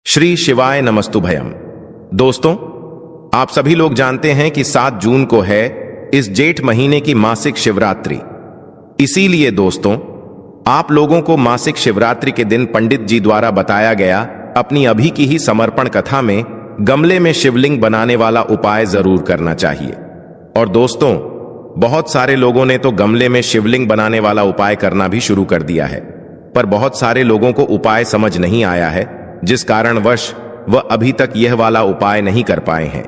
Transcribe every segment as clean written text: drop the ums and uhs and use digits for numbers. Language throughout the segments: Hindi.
श्री शिवाय नमस्तुभयम। दोस्तों, आप सभी लोग जानते हैं कि 7 जून को है इस जेठ महीने की मासिक शिवरात्रि। इसीलिए दोस्तों, आप लोगों को मासिक शिवरात्रि के दिन पंडित जी द्वारा बताया गया अपनी अभी की ही समर्पण कथा में गमले में शिवलिंग बनाने वाला उपाय जरूर करना चाहिए। और दोस्तों, बहुत सारे लोगों ने तो गमले में शिवलिंग बनाने वाला उपाय करना भी शुरू कर दिया है, पर बहुत सारे लोगों को उपाय समझ नहीं आया है, जिस कारणवश वह अभी तक यह वाला उपाय नहीं कर पाए हैं।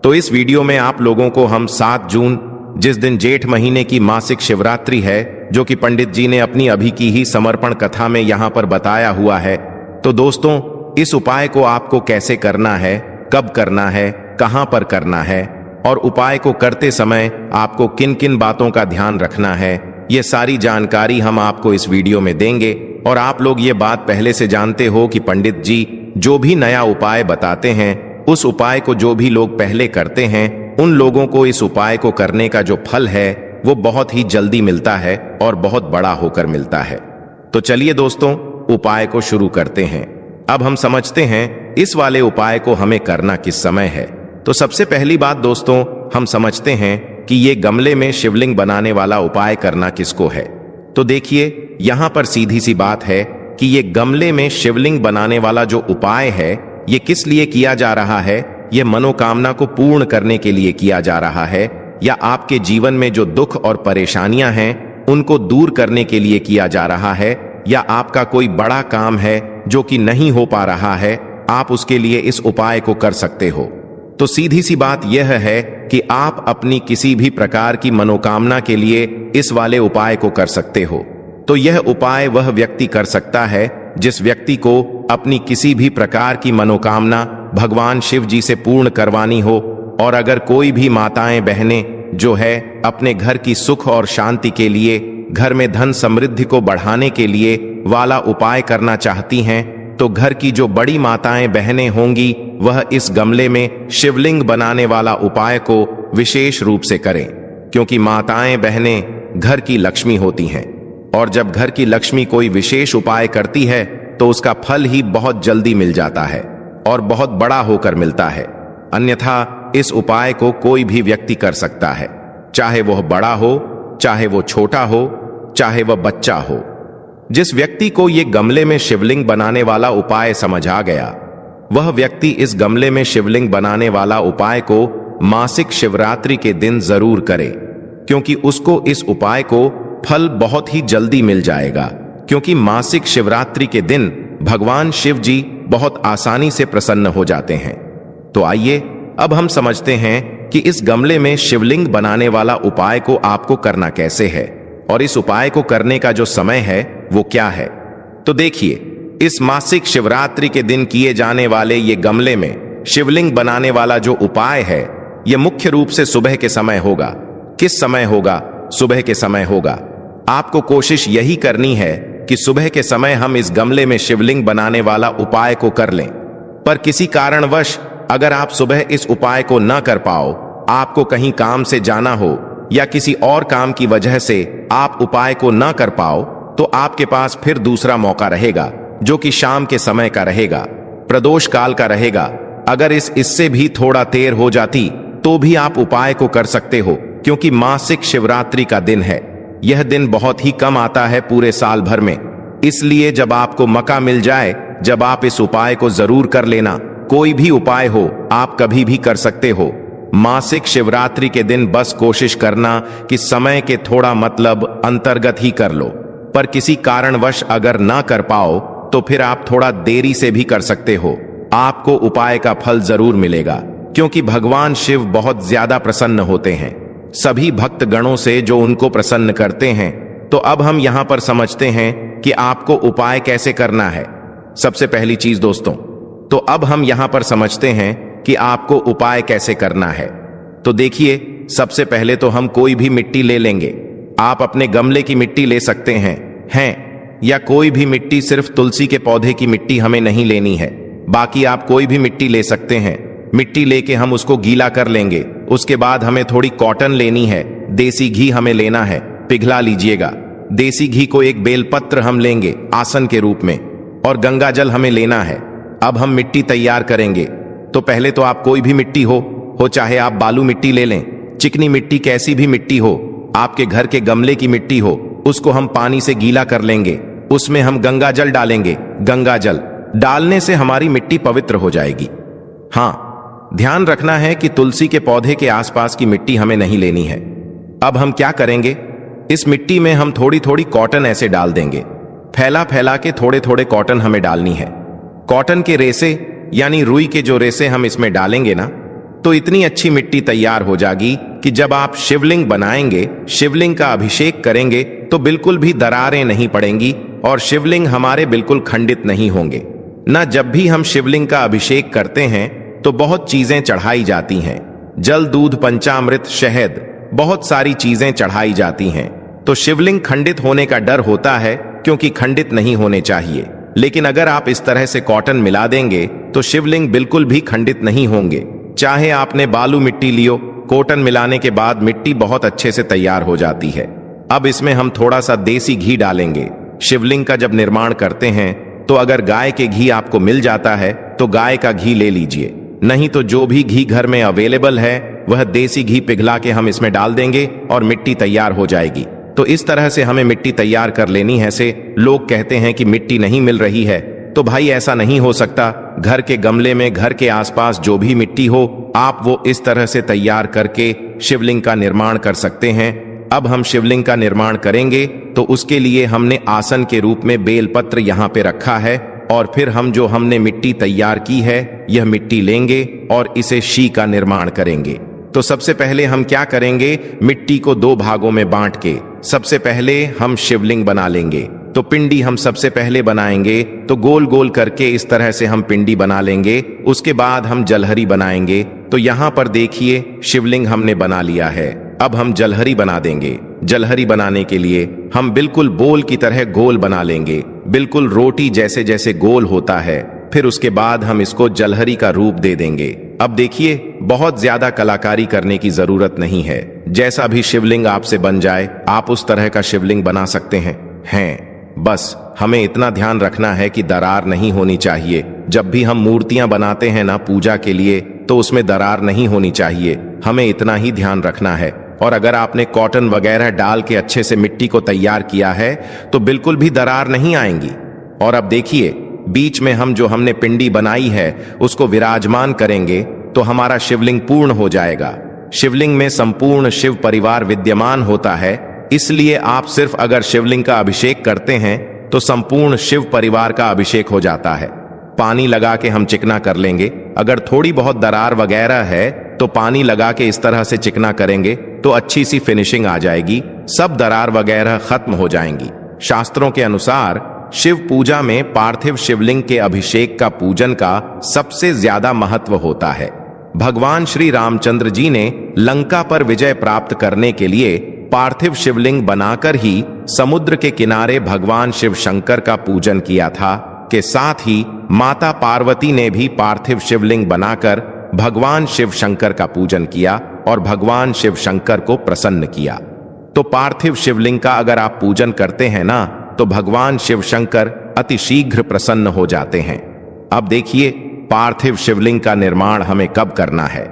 तो इस वीडियो में आप लोगों को हम 7 जून, जिस दिन जेठ महीने की मासिक शिवरात्रि है, जो कि पंडित जी ने अपनी अभी की ही समर्पण कथा में यहां पर बताया हुआ है, तो दोस्तों इस उपाय को आपको कैसे करना है, कब करना है, कहां पर करना है और उपाय को करते समय आपको किन किन बातों का ध्यान रखना है, ये सारी जानकारी हम आपको इस वीडियो में देंगे। और आप लोग ये बात पहले से जानते हो कि पंडित जी जो भी नया उपाय बताते हैं, उस उपाय को जो भी लोग पहले करते हैं, उन लोगों को इस उपाय को करने का जो फल है वो बहुत ही जल्दी मिलता है और बहुत बड़ा होकर मिलता है। तो चलिए दोस्तों, उपाय को शुरू करते हैं। अब हम समझते हैं इस वाले उपाय को हमें करना किस समय है। तो सबसे पहली बात दोस्तों, हम समझते हैं कि ये गमले में शिवलिंग बनाने वाला उपाय करना किसको है। तो देखिए, यहां पर सीधी सी बात है कि ये गमले में शिवलिंग बनाने वाला जो उपाय है, ये किस लिए किया जा रहा है। ये मनोकामना को पूर्ण करने के लिए किया जा रहा है, या आपके जीवन में जो दुख और परेशानियां हैं उनको दूर करने के लिए किया जा रहा है, या आपका कोई बड़ा काम है जो कि नहीं हो पा रहा है, आप उसके लिए इस उपाय को कर सकते हो। तो सीधी सी बात यह है कि आप अपनी किसी भी प्रकार की मनोकामना के लिए इस वाले उपाय को कर सकते हो। तो यह उपाय वह व्यक्ति कर सकता है जिस व्यक्ति को अपनी किसी भी प्रकार की मनोकामना भगवान शिव जी से पूर्ण करवानी हो। और अगर कोई भी माताएं बहनें जो है अपने घर की सुख और शांति के लिए, घर में धन समृद्धि को बढ़ाने के लिए वाला उपाय करना चाहती हैं, तो घर की जो बड़ी माताएं बहनें होंगी वह इस गमले में शिवलिंग बनाने वाला उपाय को विशेष रूप से करें, क्योंकि माताएं बहनें घर की लक्ष्मी होती हैं। और जब घर की लक्ष्मी कोई विशेष उपाय करती है तो उसका फल ही बहुत जल्दी मिल जाता है और बहुत बड़ा होकर मिलता है। अन्यथा इस उपाय को कोई भी व्यक्ति कर सकता है, चाहे वह बड़ा हो, चाहे वो छोटा हो, चाहे वह बच्चा हो। जिस व्यक्ति को ये गमले में शिवलिंग बनाने वाला उपाय समझ आ गया, वह व्यक्ति इस गमले में शिवलिंग बनाने वाला उपाय को मासिक शिवरात्रि के दिन जरूर करे, क्योंकि उसको इस उपाय को फल बहुत ही जल्दी मिल जाएगा। क्योंकि मासिक शिवरात्रि के दिन भगवान शिव जी बहुत आसानी से प्रसन्न हो जाते हैं। तो आइए अब हम समझते हैं कि इस गमले में शिवलिंग बनाने वाला उपाय को आपको करना कैसे है, और इस उपाय को करने का जो समय है वो क्या है। तो देखिए, इस मासिक शिवरात्रि के दिन किए जाने वाले ये गमले में शिवलिंग बनाने वाला जो उपाय है, ये मुख्य रूप से सुबह के समय होगा। किस समय होगा? सुबह के समय होगा। आपको कोशिश यही करनी है कि सुबह के समय हम इस गमले में शिवलिंग बनाने वाला उपाय को कर लें। पर किसी कारणवश अगर आप सुबह इस उपाय को न कर पाओ, आपको कहीं काम से जाना हो या किसी और काम की वजह से आप उपाय को न कर पाओ, तो आपके पास फिर दूसरा मौका रहेगा, जो कि शाम के समय का रहेगा, प्रदोष काल का रहेगा। अगर इससे भी थोड़ा देर हो जाती तो भी आप उपाय को कर सकते हो, क्योंकि मासिक शिवरात्रि का दिन है। यह दिन बहुत ही कम आता है पूरे साल भर में। इसलिए जब आपको मौका मिल जाए, जब आप इस उपाय को जरूर कर लेना। कोई भी उपाय हो, आप कभी भी कर सकते हो। मासिक शिवरात्रि के दिन बस कोशिश करना कि समय के थोड़ा मतलब अंतर्गत ही कर लो। पर किसी कारणवश अगर ना कर पाओ तो फिर आप थोड़ा देरी से भी कर सकते हो। आपको उपाय का फल जरूर मिलेगा, क्योंकि भगवान शिव बहुत ज्यादा प्रसन्न होते हैं सभी भक्त गणों से जो उनको प्रसन्न करते हैं। तो अब हम यहां पर समझते हैं कि आपको उपाय कैसे करना है। सबसे पहली चीज दोस्तों, तो अब हम यहां पर समझते हैं कि आपको उपाय कैसे करना है। तो देखिए, सबसे पहले तो हम कोई भी मिट्टी ले लेंगे। आप अपने गमले की मिट्टी ले सकते हैं या कोई भी मिट्टी, सिर्फ तुलसी के पौधे की मिट्टी हमें नहीं लेनी है। बाकी आप कोई भी मिट्टी ले सकते हैं। मिट्टी लेके हम उसको गीला कर लेंगे। उसके बाद हमें थोड़ी कॉटन लेनी है, देसी घी हमें लेना है, पिघला लीजिएगा। देसी घी को एक बेलपत्र हम लेंगे आसन के रूप में, और गंगा जल हमें लेना है। अब हम मिट्टी तैयार करेंगे। तो पहले तो आप कोई भी मिट्टी हो चाहे आप बालू मिट्टी ले लें, चिकनी मिट्टी, कैसी भी मिट्टी हो, आपके घर के गमले की मिट्टी हो, उसको हम पानी से गीला कर लेंगे। उसमें हम गंगा जल डालेंगे। गंगा जल डालने से हमारी मिट्टी पवित्र हो जाएगी। हाँ, ध्यान रखना है कि तुलसी के पौधे के आसपास की मिट्टी हमें नहीं लेनी है। अब हम क्या करेंगे, इस मिट्टी में हम थोड़ी थोड़ी कॉटन ऐसे डाल देंगे। फैला फैला के थोड़े थोड़े कॉटन हमें डालनी है। कॉटन के रेसे यानी रुई के जो रेसे हम इसमें डालेंगे ना, तो इतनी अच्छी मिट्टी तैयार हो जाएगी कि जब आप शिवलिंग बनाएंगे, शिवलिंग का अभिषेक करेंगे, तो बिल्कुल भी दरारें नहीं पड़ेंगी और शिवलिंग हमारे बिल्कुल खंडित नहीं होंगे ना। जब भी हम शिवलिंग का अभिषेक करते हैं तो बहुत चीजें चढ़ाई जाती हैं, जल, दूध, पंचामृत, शहद, बहुत सारी चीजें चढ़ाई जाती हैं। तो शिवलिंग खंडित होने का डर होता है, क्योंकि खंडित नहीं होने चाहिए। लेकिन अगर आप इस तरह से कॉटन मिला देंगे तो शिवलिंग बिल्कुल भी खंडित नहीं होंगे। चाहे आपने बालू मिट्टी लियो, कॉटन मिलाने के बाद मिट्टी बहुत अच्छे से तैयार हो जाती है। अब इसमें हम थोड़ा सा देसी घी डालेंगे। शिवलिंग का जब निर्माण करते हैं तो अगर गाय के घी आपको मिल जाता है तो गाय का घी ले लीजिए, नहीं तो जो भी घी घर में अवेलेबल है वह देसी घी पिघला के हम इसमें डाल देंगे और मिट्टी तैयार हो जाएगी। तो इस तरह से हमें मिट्टी तैयार कर लेनी है। से लोग कहते हैं कि मिट्टी नहीं मिल रही है, तो भाई ऐसा नहीं हो सकता। घर के गमले में, घर के आसपास जो भी मिट्टी हो, आप वो इस तरह से तैयार करके शिवलिंग का निर्माण कर सकते हैं। अब हम शिवलिंग का निर्माण करेंगे तो उसके लिए हमने आसन के रूप में बेलपत्र यहाँ पे रखा है, और फिर हम जो हमने मिट्टी तैयार की है यह मिट्टी लेंगे और इसे शी का निर्माण करेंगे। तो सबसे पहले हम क्या करेंगे, मिट्टी को दो भागों में बांट के सबसे पहले हम शिवलिंग बना लेंगे। तो पिंडी हम सबसे पहले बनाएंगे, तो गोल गोल करके इस तरह से हम पिंडी बना लेंगे। उसके बाद हम जलहरी बनाएंगे। तो यहाँ पर देखिए शिवलिंग हमने बना लिया है। अब हम जलहरी बना देंगे। जलहरी बनाने के लिए हम बिल्कुल बोल की तरह गोल बना लेंगे, बिल्कुल रोटी जैसे जैसे गोल होता है। फिर उसके बाद हम इसको जलहरी का रूप दे देंगे। अब देखिए, बहुत ज्यादा कलाकारी करने की जरूरत नहीं है। जैसा भी शिवलिंग आपसे बन जाए आप उस तरह का शिवलिंग बना सकते हैं। बस हमें इतना ध्यान रखना है कि दरार नहीं होनी चाहिए। जब भी हम मूर्तियां बनाते हैं ना पूजा के लिए, तो उसमें दरार नहीं होनी चाहिए। हमें इतना ही ध्यान रखना है। और अगर आपने कॉटन वगैरह डाल के अच्छे से मिट्टी को तैयार किया है तो बिल्कुल भी दरार नहीं आएंगी। और अब देखिए, बीच में हम जो हमने पिंडी बनाई है उसको विराजमान करेंगे तो हमारा शिवलिंग पूर्ण हो जाएगा। शिवलिंग में संपूर्ण शिव परिवार विद्यमान होता है, इसलिए आप सिर्फ अगर शिवलिंग का अभिषेक करते हैं तो संपूर्ण शिव परिवार का अभिषेक हो जाता है। पानी लगा के हम चिकना कर लेंगे। अगर थोड़ी बहुत दरार वगैरह है तो पानी लगा के इस तरह से चिकना करेंगे तो अच्छी सी फिनिशिंग आ जाएगी, सब दरार वगैरह खत्म हो जाएंगी। शास्त्रों के अनुसार शिव पूजा में पार्थिव शिवलिंग के अभिषेक का पूजन का सबसे ज्यादा महत्व होता है। भगवान श्री रामचंद्र जी ने लंका पर विजय प्राप्त करने के लिए पार्थिव शिवलिंग बनाकर ही समुद्र के किनारे भगवान शिव शंकर का पूजन किया था। के साथ ही माता पार्वती ने भी पार्थिव शिवलिंग बनाकर भगवान शिव शंकर का पूजन किया और भगवान शिव शंकर को प्रसन्न किया। तो पार्थिव शिवलिंग का अगर आप पूजन करते हैं ना, तो भगवान शिव शंकर अति शीघ्र प्रसन्न हो जाते हैं। अब देखिए, पार्थिव शिवलिंग का निर्माण हमें कब करना है।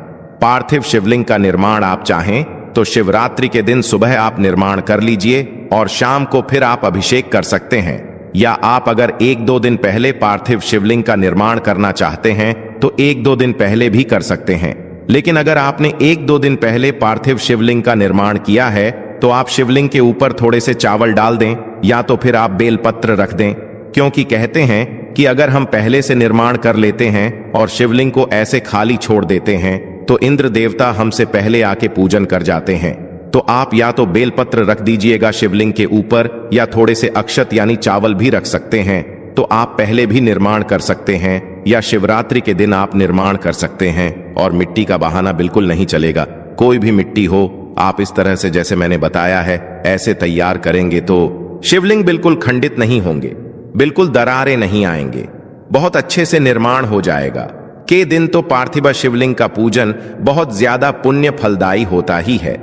पार्थिव शिवलिंग का निर्माण आप चाहें तो शिवरात्रि के दिन सुबह आप निर्माण कर लीजिए और शाम को फिर आप अभिषेक कर सकते हैं। या आप अगर 1-2 दिन पहले पार्थिव शिवलिंग का निर्माण करना चाहते हैं तो 1-2 दिन पहले भी कर सकते हैं। लेकिन अगर आपने 1-2 दिन पहले पार्थिव शिवलिंग का निर्माण किया है तो आप शिवलिंग के ऊपर थोड़े से चावल डाल दें या तो फिर आप बेलपत्र रख दें, क्योंकि कहते हैं कि अगर हम पहले से निर्माण कर लेते हैं और शिवलिंग को ऐसे खाली छोड़ देते हैं तो इंद्र देवता हमसे पहले आके पूजन कर जाते हैं। तो आप या तो बेलपत्र रख दीजिएगा शिवलिंग के ऊपर या थोड़े से अक्षत यानी चावल भी रख सकते हैं। तो आप पहले भी निर्माण कर सकते हैं या शिवरात्रि के दिन आप निर्माण कर सकते हैं और मिट्टी का बहाना बिल्कुल नहीं चलेगा। कोई भी मिट्टी हो, आप इस तरह से जैसे मैंने बताया है ऐसे तैयार करेंगे तो शिवलिंग बिल्कुल खंडित नहीं होंगे, बिल्कुल दरारें नहीं आएंगे, बहुत अच्छे से निर्माण हो जाएगा। के दिन तो पार्थिव शिवलिंग का पूजन बहुत ज्यादा पुण्य फलदायी होता ही है।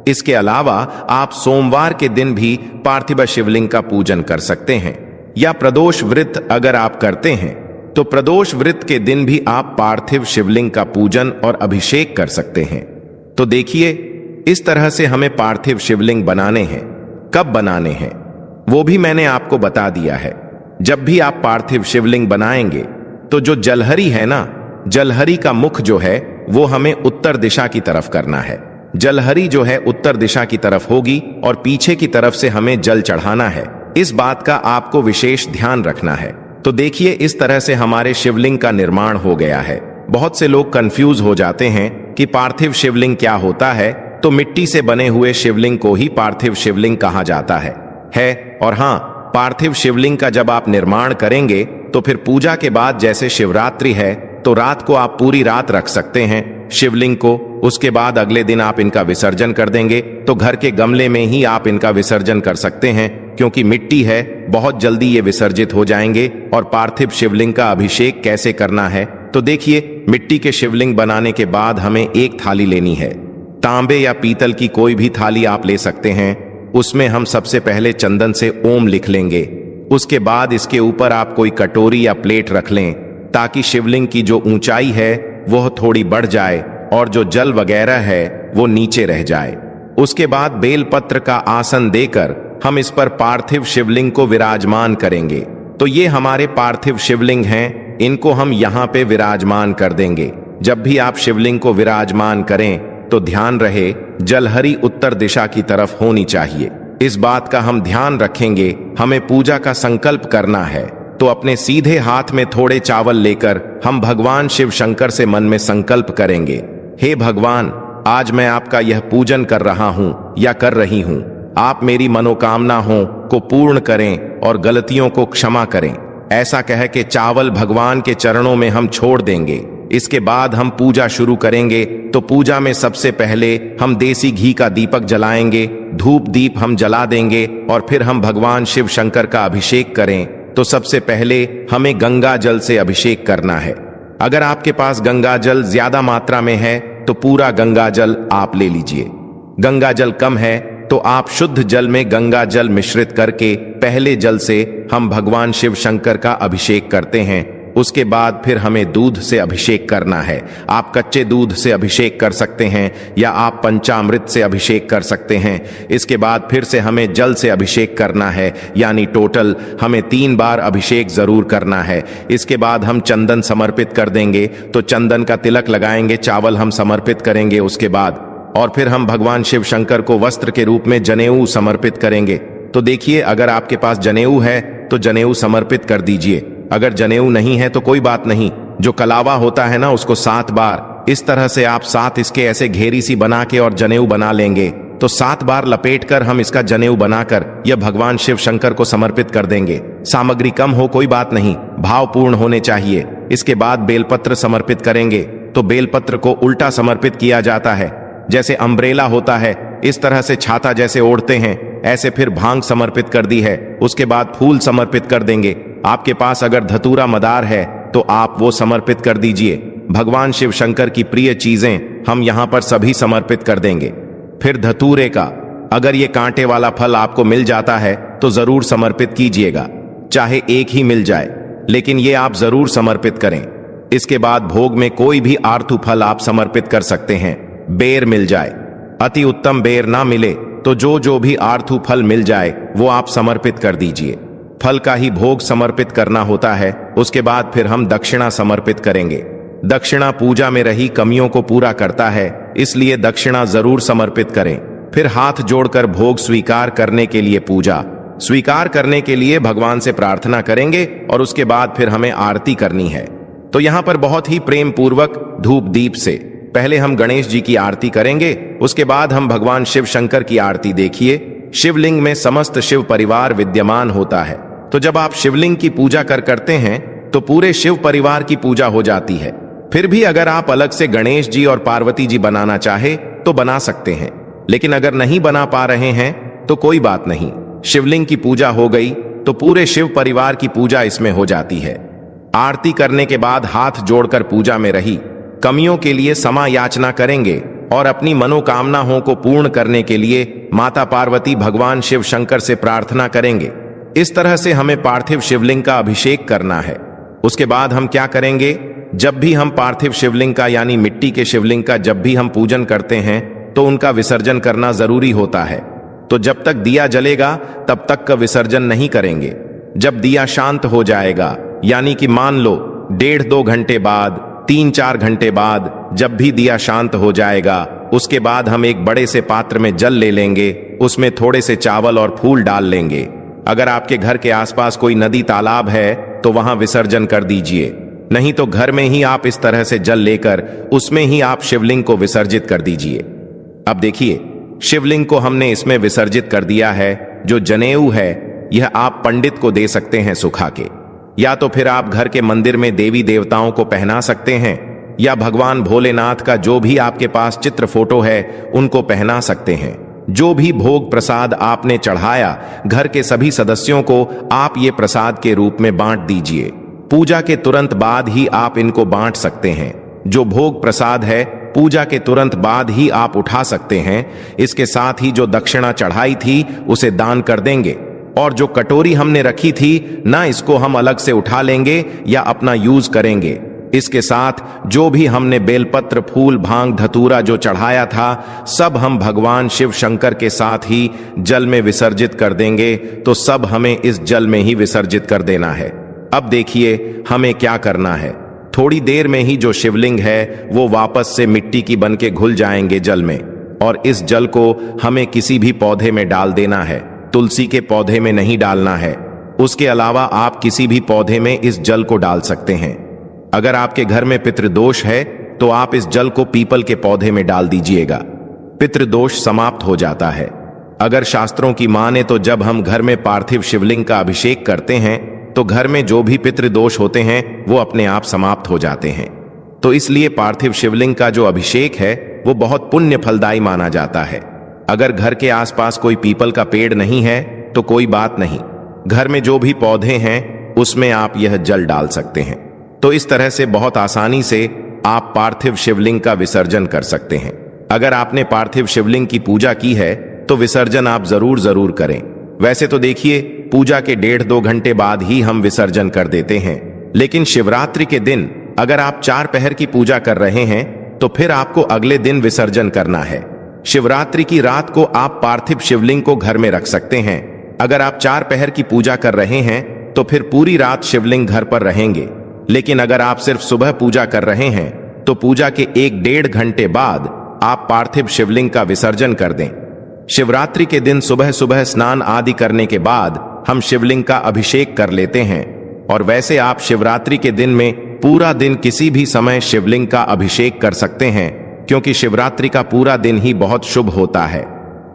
इसके अलावा आप सोमवार के दिन भी पार्थिव शिवलिंग का पूजन कर सकते हैं या प्रदोष व्रत अगर आप करते हैं तो प्रदोष व्रत के दिन भी आप पार्थिव शिवलिंग का पूजन और अभिषेक कर सकते हैं। तो देखिए, इस तरह से हमें पार्थिव शिवलिंग बनाने हैं। कब बनाने हैं वो भी मैंने आपको बता दिया है। जब भी आप पार्थिव शिवलिंग बनाएंगे तो जो जलहरी है ना, जलहरी का मुख जो है वो हमें उत्तर दिशा की तरफ करना है। जलहरी जो है उत्तर दिशा की तरफ होगी और पीछे की तरफ से हमें जल चढ़ाना है। इस बात का आपको विशेष ध्यान रखना है। तो देखिए, इस तरह से हमारे शिवलिंग का निर्माण हो गया है। बहुत से लोग कंफ्यूज हो जाते हैं कि पार्थिव शिवलिंग क्या होता है, तो मिट्टी से बने हुए शिवलिंग को ही पार्थिव शिवलिंग कहा जाता है। और हाँ, पार्थिव शिवलिंग का जब आप निर्माण करेंगे तो फिर पूजा के बाद, जैसे शिवरात्रि है तो रात को आप पूरी रात रख सकते हैं शिवलिंग को। उसके बाद अगले दिन आप इनका विसर्जन कर देंगे तो घर के गमले में ही आप इनका विसर्जन कर सकते हैं, क्योंकि मिट्टी है, बहुत जल्दी ये विसर्जित हो जाएंगे। और पार्थिव शिवलिंग का अभिषेक कैसे करना है, तो देखिए, मिट्टी के शिवलिंग बनाने के बाद हमें एक थाली लेनी है। तांबे या पीतल की कोई भी थाली आप ले सकते हैं। उसमें हम सबसे पहले चंदन से ओम लिख लेंगे। उसके बाद इसके ऊपर आप कोई कटोरी या प्लेट रख लें, ताकि शिवलिंग की जो ऊंचाई है वह थोड़ी बढ़ जाए और जो जल वगैरह है वो नीचे रह जाए। उसके बाद बेलपत्र का आसन देकर हम इस पर पार्थिव शिवलिंग को विराजमान करेंगे। तो ये हमारे पार्थिव शिवलिंग हैं, इनको हम यहाँ पे विराजमान कर देंगे। जब भी आप शिवलिंग को विराजमान करें तो ध्यान रहे, जलहरी उत्तर दिशा की तरफ होनी चाहिए। इस बात का हम ध्यान रखेंगे। हमें पूजा का संकल्प करना है, तो अपने सीधे हाथ में थोड़े चावल लेकर हम भगवान शिव शंकर से मन में संकल्प करेंगे, हे भगवान, आज मैं आपका यह पूजन कर रहा हूं या कर रही हूं। आप मेरी मनोकामनाओं को पूर्ण करें और गलतियों को क्षमा करें। ऐसा कह के चावल भगवान के चरणों में हम छोड़ देंगे। इसके बाद हम पूजा शुरू करेंगे। तो पूजा में सबसे पहले हम देसी घी का दीपक जलाएंगे, धूप दीप हम जला देंगे और फिर हम भगवान शिव शंकर का अभिषेक करें। तो सबसे पहले हमें गंगा जल से अभिषेक करना है। अगर आपके पास गंगा जल ज्यादा मात्रा में है तो पूरा गंगा जल आप ले लीजिए। गंगा जल कम है तो आप शुद्ध जल में गंगा जल मिश्रित करके पहले जल से हम भगवान शिव शंकर का अभिषेक करते हैं। उसके बाद फिर हमें दूध से अभिषेक करना है। आप कच्चे दूध से अभिषेक कर सकते हैं या आप पंचामृत से अभिषेक कर सकते हैं। इसके बाद फिर से हमें जल से अभिषेक करना है, यानी टोटल हमें 3 बार अभिषेक जरूर करना है। इसके बाद हम चंदन समर्पित कर देंगे, तो चंदन का तिलक लगाएंगे, चावल हम समर्पित करेंगे उसके बाद, और फिर हम भगवान शिव शंकर को वस्त्र के रूप में जनेऊ समर्पित करेंगे। तो देखिए, अगर आपके पास जनेऊ है तो जनेऊ समर्पित कर दीजिए। अगर जनेऊ नहीं है तो कोई बात नहीं, जो कलावा होता है ना उसको 7 बार इस तरह से आप 7 इसके ऐसे घेरी सी बना के और जनेऊ बना लेंगे। तो 7 बार लपेटकर हम इसका जनेऊ बनाकर यह भगवान शिव शंकर को समर्पित कर देंगे। सामग्री कम हो कोई बात नहीं, भाव पूर्ण होने चाहिए। इसके बाद बेलपत्र समर्पित करेंगे। तो बेलपत्र को उल्टा समर्पित किया जाता है, जैसे अम्ब्रेला होता है इस तरह से छाता जैसे ओढ़ते हैं, ऐसे फिर भांग समर्पित कर दी है। उसके बाद फूल समर्पित कर देंगे। आपके पास अगर धतूरा मदार है तो आप वो समर्पित कर दीजिए। भगवान शिव शंकर की प्रिय चीजें हम यहाँ पर सभी समर्पित कर देंगे। फिर धतूरे का अगर ये कांटे वाला फल आपको मिल जाता है तो जरूर समर्पित कीजिएगा, चाहे एक ही मिल जाए, लेकिन ये आप जरूर समर्पित करें। इसके बाद भोग में कोई भी आर्थू फल आप समर्पित कर सकते हैं। बेर मिल जाए, अति उत्तम बेर ना मिले तो जो भी आर्थू फल मिल जाए वो आप समर्पित कर दीजिए। फल का ही भोग समर्पित करना होता है। उसके बाद फिर हम दक्षिणा समर्पित करेंगे। दक्षिणा पूजा में रही कमियों को पूरा करता है, इसलिए दक्षिणा जरूर समर्पित करें। फिर हाथ जोड़कर भोग स्वीकार करने के लिए, पूजा स्वीकार करने के लिए भगवान से प्रार्थना करेंगे और उसके बाद फिर हमें आरती करनी है। तो यहाँ पर बहुत ही प्रेम पूर्वक धूप दीप से पहले हम गणेश जी की आरती करेंगे। उसके बाद हम भगवान शिव शंकर की आरती। देखिए, शिवलिंग में समस्त शिव परिवार विद्यमान होता है, तो जब आप शिवलिंग की पूजा करते हैं तो पूरे शिव परिवार की पूजा हो जाती है। फिर भी अगर आप अलग से गणेश जी और पार्वती जी बनाना चाहे तो बना सकते हैं, लेकिन अगर नहीं बना पा रहे हैं तो कोई बात नहीं। शिवलिंग की पूजा हो गई तो पूरे शिव परिवार की पूजा इसमें हो जाती है। आरती करने के बाद हाथ जोड़कर पूजा में रही कमियों के लिए क्षमा याचना करेंगे और अपनी मनोकामनाओं को पूर्ण करने के लिए माता पार्वती भगवान शिव शंकर से प्रार्थना करेंगे। इस तरह से हमें पार्थिव शिवलिंग का अभिषेक करना है। उसके बाद हम क्या करेंगे, जब भी हम पार्थिव शिवलिंग का यानी मिट्टी के शिवलिंग का जब भी हम पूजन करते हैं तो उनका विसर्जन करना जरूरी होता है। तो जब तक दिया जलेगा तब तक का विसर्जन नहीं करेंगे। जब दिया शांत हो जाएगा यानी कि मान लो 1.5-2 घंटे बाद, 3-4 घंटे बाद जब भी दिया शांत हो जाएगा, उसके बाद हम एक बड़े से पात्र में जल ले लेंगे, उसमें थोड़े से चावल और फूल डाल लेंगे। अगर आपके घर के आसपास कोई नदी तालाब है तो वहां विसर्जन कर दीजिए, नहीं तो घर में ही आप इस तरह से जल लेकर उसमें ही आप शिवलिंग को विसर्जित कर दीजिए। अब देखिए, शिवलिंग को हमने इसमें विसर्जित कर दिया है। जो जनेऊ है यह आप पंडित को दे सकते हैं सुखा के, या तो फिर आप घर के मंदिर में देवी देवताओं को पहना सकते हैं, या भगवान भोलेनाथ का जो भी आपके पास चित्र फोटो है उनको पहना सकते हैं। जो भी भोग प्रसाद आपने चढ़ाया, घर के सभी सदस्यों को आप ये प्रसाद के रूप में बांट दीजिए। पूजा के तुरंत बाद ही आप इनको बांट सकते हैं। जो भोग प्रसाद है पूजा के तुरंत बाद ही आप उठा सकते हैं। इसके साथ ही जो दक्षिणा चढ़ाई थी उसे दान कर देंगे, और जो कटोरी हमने रखी थी ना, इसको हम अलग से उठा लेंगे या अपना यूज करेंगे। इसके साथ जो भी हमने बेलपत्र, फूल, भांग, धतूरा जो चढ़ाया था सब हम भगवान शिव शंकर के साथ ही जल में विसर्जित कर देंगे। तो सब हमें इस जल में ही विसर्जित कर देना है। अब देखिए हमें क्या करना है। थोड़ी देर में ही जो शिवलिंग है वो वापस से मिट्टी की बन के घुल जाएंगे जल में, और इस जल को हमें किसी भी पौधे में डाल देना है। तुलसी के पौधे में नहीं डालना है। उसके अलावा आप किसी भी पौधे में इस जल को डाल सकते हैं। अगर आपके घर में पितृदोष है तो आप इस जल को पीपल के पौधे में डाल दीजिएगा, पितृदोष समाप्त हो जाता है। अगर शास्त्रों की माने तो जब हम घर में पार्थिव शिवलिंग का अभिषेक करते हैं तो घर में जो भी पितृदोष होते हैं वो अपने आप समाप्त हो जाते हैं। तो इसलिए पार्थिव शिवलिंग का जो अभिषेक है वो बहुत पुण्य फलदायी माना जाता है। अगर घर के आसपास कोई पीपल का पेड़ नहीं है तो कोई बात नहीं, घर में जो भी पौधे हैं उसमें आप यह जल डाल सकते हैं। तो इस तरह से बहुत आसानी से आप पार्थिव शिवलिंग का विसर्जन कर सकते हैं। अगर आपने पार्थिव शिवलिंग की पूजा की है तो विसर्जन आप जरूर करें। वैसे तो देखिए, पूजा के 1.5-2 घंटे बाद ही हम विसर्जन कर देते हैं, लेकिन शिवरात्रि के दिन अगर आप 4 पहर की पूजा कर रहे हैं तो फिर आपको अगले दिन विसर्जन करना है। शिवरात्रि की रात को आप पार्थिव शिवलिंग को घर में रख सकते हैं। अगर आप 4 पहर की पूजा कर रहे हैं तो फिर पूरी रात शिवलिंग घर पर रहेंगे, लेकिन अगर आप सिर्फ सुबह पूजा कर रहे हैं तो पूजा के 1-1.5 घंटे बाद आप पार्थिव शिवलिंग का विसर्जन कर दें। शिवरात्रि के दिन सुबह सुबह स्नान आदि करने के बाद हम शिवलिंग का अभिषेक कर लेते हैं। और वैसे आप शिवरात्रि के दिन में पूरा दिन किसी भी समय शिवलिंग का अभिषेक कर सकते हैं, क्योंकि शिवरात्रि का पूरा दिन ही बहुत शुभ होता है।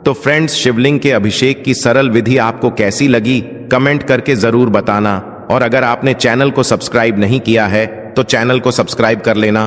तो फ्रेंड्स, शिवलिंग के अभिषेक की सरल विधि आपको कैसी लगी कमेंट करके जरूर बताना। और अगर आपने चैनल को सब्सक्राइब नहीं किया है तो चैनल को सब्सक्राइब कर लेना